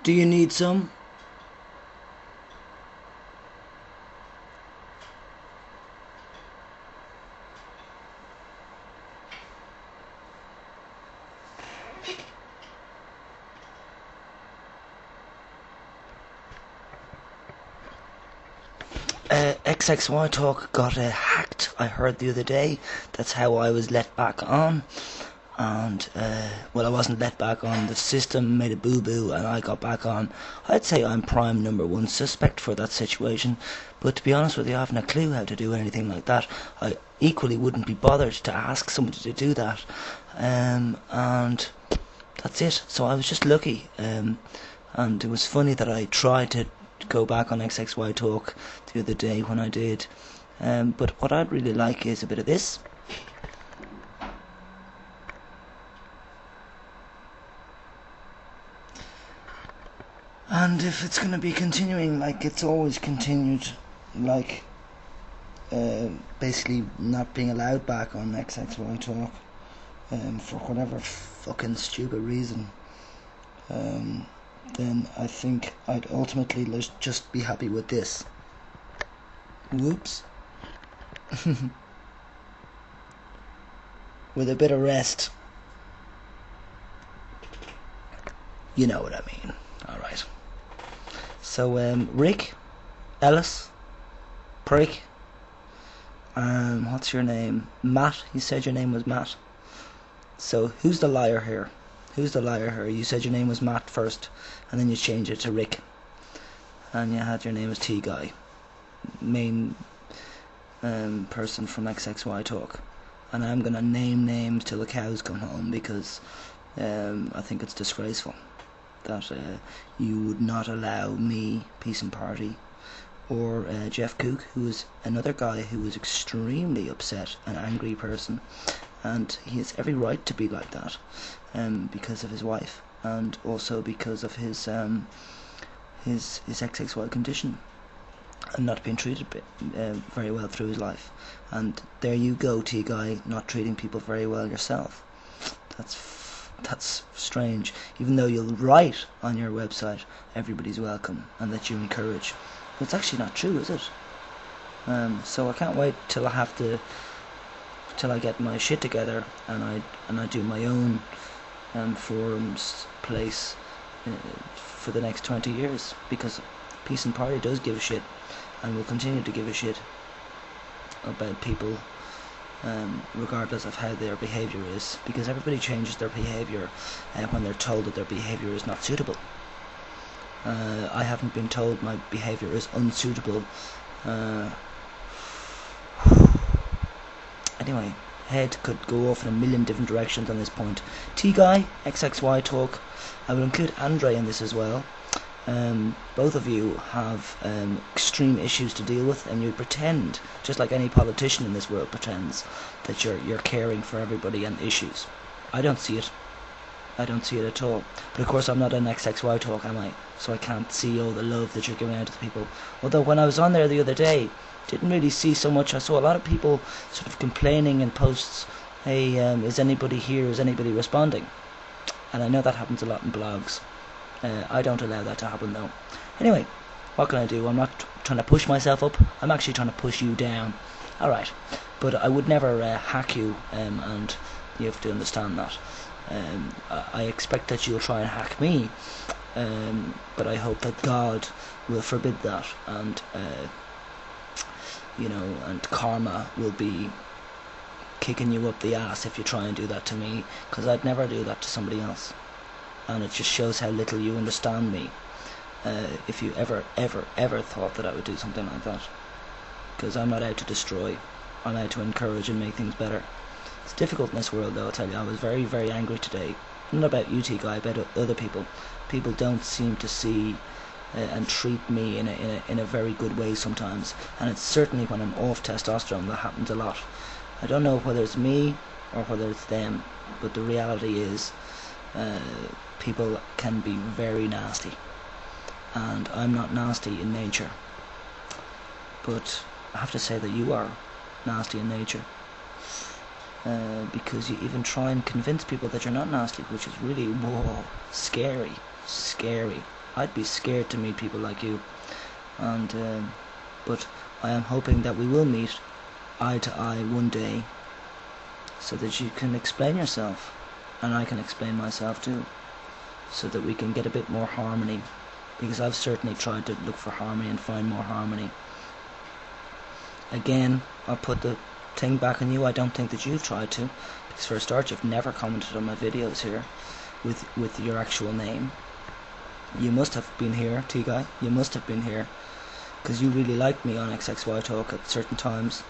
Do you need some? xxytalk got hacked, I heard the other day. That's how I was let back on. And, well, I wasn't let back on. The system made a boo-boo and I got back on. I'd say I'm prime number one suspect for that situation. But to be honest with you, I haven't a clue how to do anything like that. I equally wouldn't be bothered to ask somebody to do that. And that's it. So I was just lucky. And it was funny that I tried to go back on xxytalk the other day when I did. But what I'd really like is a bit of this. And if it's going to be continuing like it's always continued, like basically not being allowed back on xxytalk for whatever fucking stupid reason, then I think I'd ultimately just be happy with this. Whoops. With a bit of rest. You know what I mean. Alright. So, Rick, Ellis, Prick, what's your name? Matt, you said your name was Matt. So, who's the liar here? Who's the liar here? You said your name was Matt first, and then you changed it to Rick. And you had your name as T-Guy. Main person from xxytalk. And I'm going to name names till the cows come home, because I think it's disgraceful that you would not allow me, Peace and Party, or Jeff Cook, who is another guy who was extremely upset, an angry person, and he has every right to be like that, because of his wife, and also because of his XXY condition, and not being treated very well through his life. And there you go, T-Guy, not treating people very well yourself. That's strange, even though you'll write on your website everybody's welcome and that you encourage. But it's actually not true, is it? So I can't wait till I get my shit together and I do my own forums place for the next 20 years, because Peace and Party does give a shit and will continue to give a shit about people, regardless of how their behaviour is, because everybody changes their behaviour when they're told that their behaviour is not suitable. I haven't been told my behaviour is unsuitable. Anyway, head could go off in a million different directions on this point. T-Guy, xxytalk, I will include Andre in this as well. Both of you have extreme issues to deal with, and you pretend, just like any politician in this world pretends, that you're caring for everybody and issues. I don't see it. I don't see it at all. But of course I'm not an xxytalk, am I? So I can't see all the love that you're giving out to the people. Although when I was on there the other day, didn't really see so much. I saw a lot of people sort of complaining in posts, hey, is anybody here, is anybody responding? And I know that happens a lot in blogs. I don't allow that to happen though. Anyway, what can I do? I'm not trying to push myself up, I'm actually trying to push you down. Alright, but I would never hack you, and you have to understand that. I expect that you'll try and hack me, but I hope that God will forbid that, and and karma will be kicking you up the ass if you try and do that to me, because I'd never do that to somebody else. And it just shows how little you understand me, if you ever thought that I would do something like that. Because I'm not out to destroy, I'm out to encourage and make things better. It's difficult in this world though, I'll tell you. I was very, very angry today. Not about you, T-Guy, about other people. People don't seem to see and treat me in a very good way sometimes. And it's certainly when I'm off testosterone that happens a lot. I don't know whether it's me or whether it's them, but the reality is people can be very nasty, and I'm not nasty in nature, but I have to say that you are nasty in nature, because you even try and convince people that you're not nasty, which is really, whoa, scary. I'd be scared to meet people like you. And but I am hoping that we will meet eye to eye one day, so that you can explain yourself and I can explain myself too, so that we can get a bit more harmony, because I've certainly tried to look for harmony and find more harmony. Again, I'll put the thing back on you. I don't think that you've tried to, because for a start you've never commented on my videos here with your actual name. You must have been here, T-Guy, you must have been here, because you really liked me on xxytalk at certain times,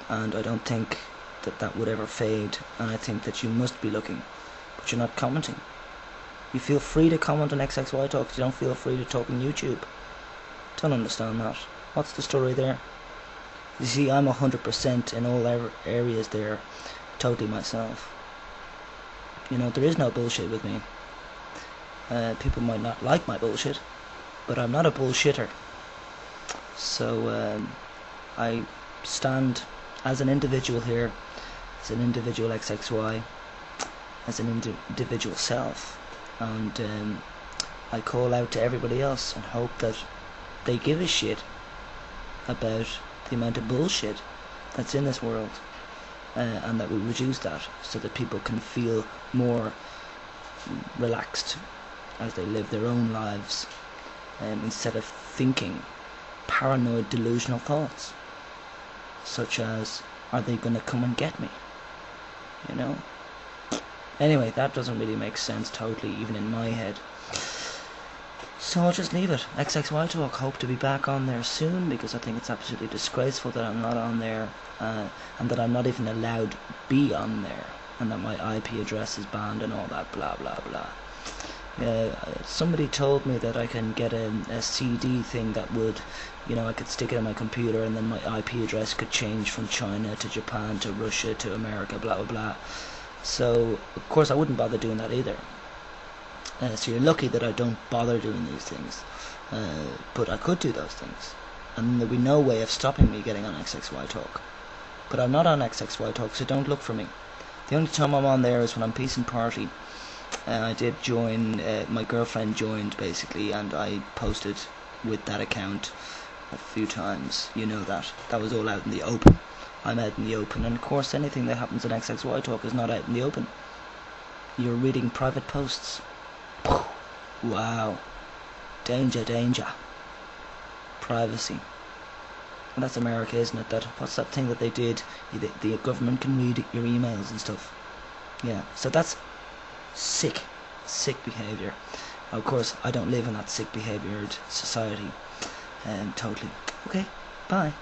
and I don't think that that would ever fade, and I think that you must be looking, but you're not commenting. You feel free to comment on xxytalk, you don't feel free to talk on YouTube. Don't understand that. What's the story there? You see, I'm 100% in all areas there, totally myself. You know, there is no bullshit with me. People might not like my bullshit, but I'm not a bullshitter. So I stand as an individual here, as an individual XXY, as an individual self, and I call out to everybody else and hope that they give a shit about the amount of bullshit that's in this world, and that we reduce that so that people can feel more relaxed as they live their own lives, instead of thinking paranoid delusional thoughts such as, are they going to come and get me? You know? Anyway, that doesn't really make sense totally, even in my head. So I'll just leave it. xxytalk, hope to be back on there soon, because I think it's absolutely disgraceful that I'm not on there, and that I'm not even allowed to be on there, and that my IP address is banned and all that blah blah blah. Somebody told me that I can get a CD thing that would, you know, I could stick it on my computer and then my IP address could change from China to Japan to Russia to America, blah blah blah. So of course I wouldn't bother doing that either. So you're lucky that I don't bother doing these things, but I could do those things, and there'll be no way of stopping me getting on xxytalk. But I'm not on xxytalk, so don't look for me. The only time I'm on there is when I'm Peace and Party. I did join, my girlfriend joined basically, and I posted with that account a few times. You know that. That was all out in the open. I'm out in the open, and of course anything that happens on xxytalk is not out in the open. You're reading private posts. Wow. Danger, danger. Privacy. Well, that's America, isn't it? What's that thing that they did? The government can read your emails and stuff. Yeah, so that's sick behaviour. Of course, I don't live in that sick behavioured society. Totally. Okay, bye.